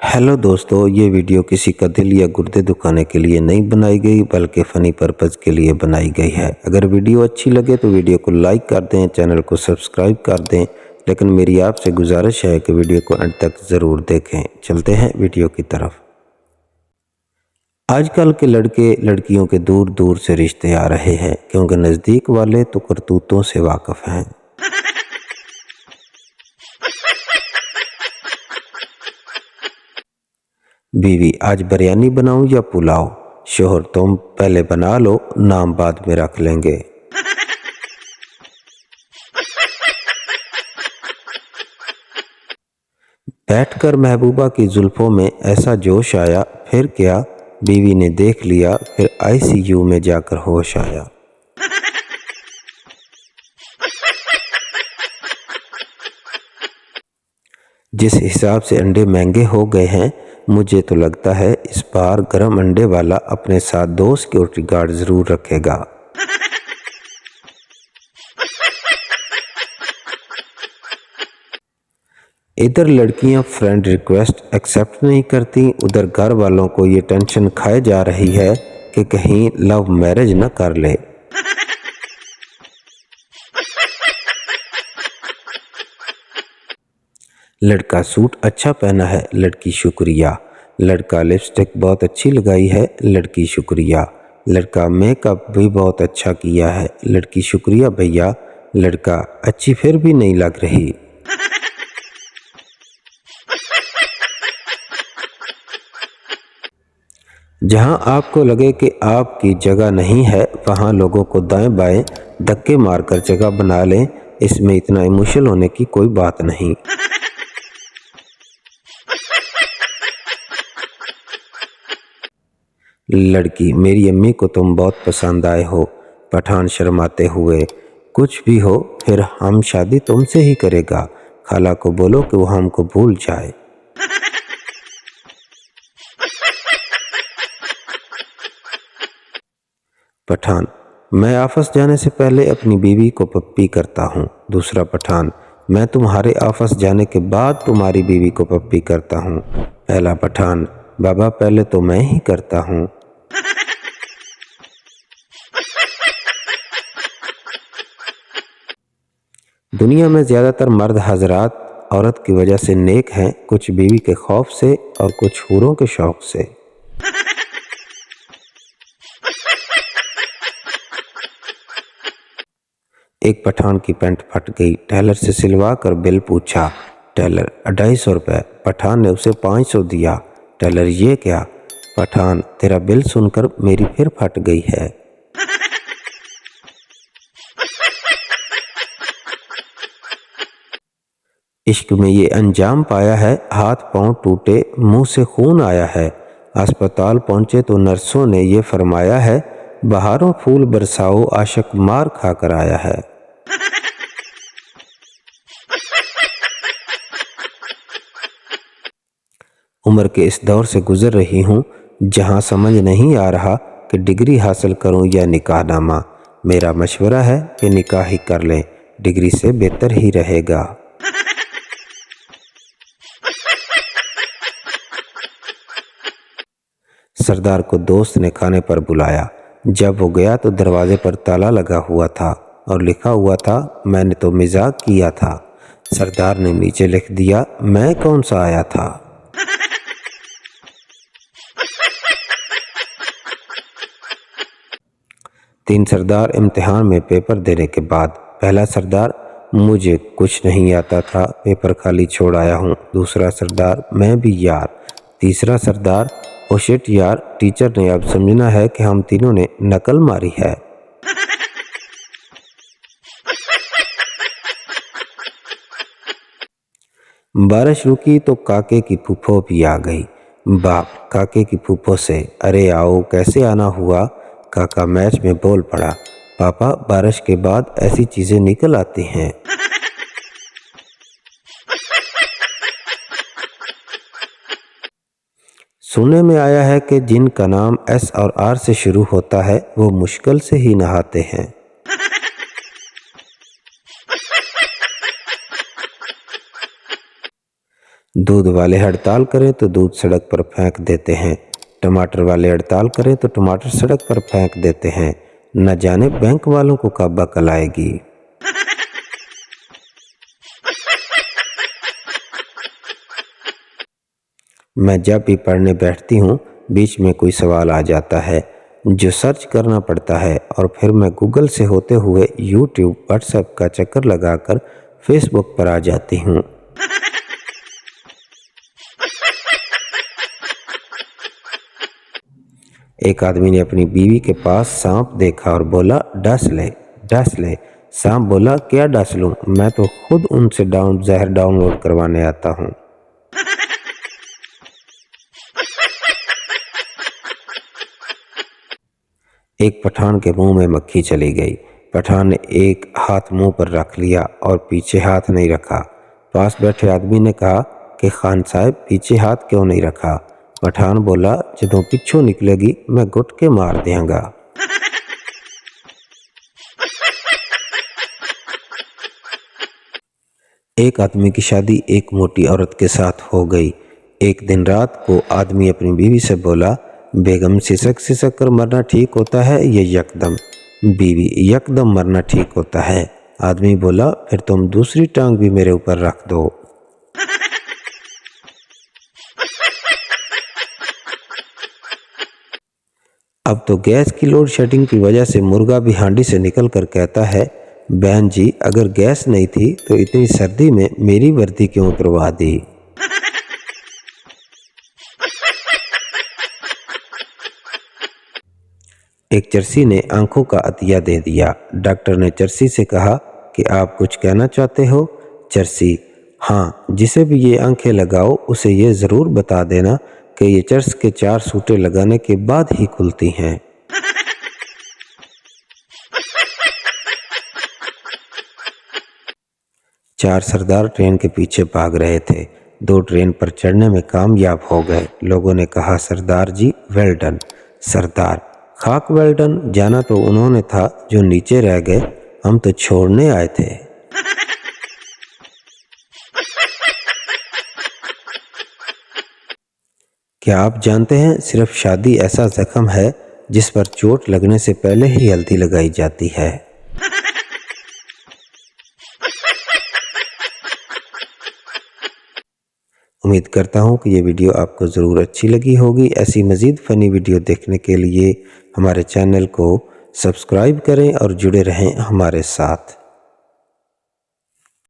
Hello दोस्तों, ये video किसी का दिल या गुर्दे दुखाने के लिए नहीं बनाई गई बल्कि फ़नी पर्पज़ के लिए बनाई गई है। अगर वीडियो अच्छी लगे तो वीडियो को लाइक कर दें, चैनल को सब्सक्राइब कर दें। लेकिन मेरी आपसे गुजारिश है कि वीडियो को अंत तक ज़रूर देखें। चलते हैं वीडियो की तरफ। आजकल के लड़के लड़कियों के दूर दूर से रिश्ते आ रहे हैं क्योंकि नज़दीक वाले तो करतूतों से वाकिफ़ हैं। बीवी, आज बिरयानी बनाऊं या पुलाव? शोहर, तुम पहले बना लो, नाम बाद में रख लेंगे। बैठकर महबूबा की जुल्फों में ऐसा जोश आया, फिर क्या बीवी ने देख लिया, फिर आईसीयू में जाकर होश आया। जिस हिसाब से अंडे महंगे हो गए हैं, मुझे तो लगता है इस बार गर्म अंडे वाला अपने साथ 2 सिक्योरिटी गार्ड जरूर रखेगा। इधर लड़कियां फ्रेंड रिक्वेस्ट एक्सेप्ट नहीं करती, उधर घर वालों को ये टेंशन खाए जा रही है कि कहीं लव मैरिज न कर ले। लड़का सूट अच्छा पहना है, लड़की शुक्रिया। लड़का लिपस्टिक बहुत अच्छी लगाई है, लड़की शुक्रिया। लड़का मेकअप भी बहुत अच्छा किया है, लड़की शुक्रिया भैया। लड़का, अच्छी फिर भी नहीं लग रही। जहां आपको लगे कि आपकी जगह नहीं है, वहां लोगों को दाएं बाएं धक्के मारकर जगह बना लें। इसमें इतना इमोशनल होने की कोई बात नहीं। लड़की, मेरी अम्मी को तुम बहुत पसंद आए हो। पठान शर्माते हुए, कुछ भी हो फिर हम शादी तुमसे ही करेगा। खाला को बोलो कि वो हमको भूल जाए। पठान, मैं ऑफिस जाने से पहले अपनी बीवी को पप्पी करता हूँ। दूसरा पठान, मैं तुम्हारे ऑफिस जाने के बाद तुम्हारी बीवी को पप्पी करता हूँ। पहला पठान, बाबा पहले तो मैं ही करता हूँ। दुनिया में ज़्यादातर मर्द हजरात औरत की वजह से नेक हैं, कुछ बीवी के खौफ से और कुछ हूरों के शौक से। एक पठान की पैंट फट गई, टेलर से सिलवा कर बिल पूछा। टेलर, 250 रुपये। पठान ने उसे 500 दिया। टेलर, ये क्या? पठान, तेरा बिल सुनकर मेरी फिर फट गई है। इश्क में ये अंजाम पाया है, हाथ पांव टूटे, मुंह से खून आया है। अस्पताल पहुंचे तो नर्सों ने ये फरमाया है, बहारों फूल बरसाओ, आशिक मार खाकर आया है। उम्र के इस दौर से गुजर रही हूँ जहाँ समझ नहीं आ रहा कि डिग्री हासिल करूँ या निकाहनामा। मेरा मशवरा है कि निकाह ही कर लें, डिग्री से बेहतर ही रहेगा। सरदार को दोस्त ने खाने पर बुलाया। जब वो गया तो दरवाजे पर ताला लगा हुआ था और लिखा हुआ था, मैंने तो मजाक किया था। सरदार ने नीचे लिख दिया, मैं कौन सा आया था। तीन सरदार इम्तिहान में पेपर देने के बाद। पहला सरदार, मुझे कुछ नहीं आता था, पेपर खाली छोड़ आया हूँ। दूसरा सरदार, मैं भी यार। तीसरा सरदार, ओ शिट यार, टीचर ने अब समझना है कि हम तीनों ने नकल मारी है। बारिश रुकी तो काके की फूफो भी आ गई। बाप काके की फूफो से, अरे आओ, कैसे आना हुआ? काका मैच में बोल पड़ा, पापा बारिश के बाद ऐसी चीजें निकल आती हैं। सुनने में आया है कि जिनका नाम एस और आर से शुरू होता है वो मुश्किल से ही नहाते हैं। दूध वाले हड़ताल करें तो दूध सड़क पर फेंक देते हैं, टमाटर वाले हड़ताल करें तो टमाटर सड़क पर फेंक देते हैं। न जाने बैंक वालों को कब अकल आएगी। मैं जब भी पढ़ने बैठती हूँ बीच में कोई सवाल आ जाता है जो सर्च करना पड़ता है और फिर मैं गूगल से होते हुए यूट्यूब, व्हाट्सएप का चक्कर लगाकर फेसबुक पर आ जाती हूँ। एक आदमी ने अपनी बीवी के पास सांप देखा और बोला डस ले, डस ले। सांप बोला क्या डस लूं, मैं तो खुद उनसे जहर डाउनलोड करवाने आता हूँ। एक पठान के मुंह में मक्खी चली गई। पठान ने एक हाथ मुंह पर रख लिया और पीछे हाथ नहीं रखा। पास बैठे आदमी ने कहा कि खान साहब पीछे हाथ क्यों नहीं रखा। पठान बोला जदों पिछों निकलेगी मैं घुट के मार देंगा। एक आदमी की शादी एक मोटी औरत के साथ हो गई। एक दिन रात को आदमी अपनी बीवी से बोला बेगम सिसक सिसक कर मरना ठीक होता है ये यकदम। बीवी यकदम मरना ठीक होता है। आदमी बोला फिर तुम दूसरी टांग भी मेरे ऊपर रख दो। अब तो गैस की लोड शेडिंग की वजह से मुर्गा भी हांडी से निकल कर कहता है बहन जी अगर गैस नहीं थी तो इतनी सर्दी में मेरी वर्दी क्यों उतरवा दी। एक चरसी ने आंखों का अतिया दे दिया। डॉक्टर ने चरसी से कहा कि आप कुछ कहना चाहते हो। चरसी हाँ, जिसे भी ये आंखें लगाओ उसे ये ज़रूर बता देना कि ये चर्च के 4 सूटे लगाने के बाद ही खुलती हैं। चार सरदार ट्रेन के पीछे भाग रहे थे। 2 ट्रेन पर चढ़ने में कामयाब हो गए। लोगों ने कहा सरदार जी वेल डन। सरदार खाक वेल डन, जाना तो उन्होंने था जो नीचे रह गए, हम तो छोड़ने आए थे। क्या आप जानते हैं सिर्फ शादी ऐसा जख्म है जिस पर चोट लगने से पहले ही हल्दी लगाई जाती है। उम्मीद करता हूँ कि ये वीडियो आपको ज़रूर अच्छी लगी होगी। ऐसी मज़ीद फ़नी वीडियो देखने के लिए हमारे चैनल को सब्सक्राइब करें और जुड़े रहें हमारे साथ।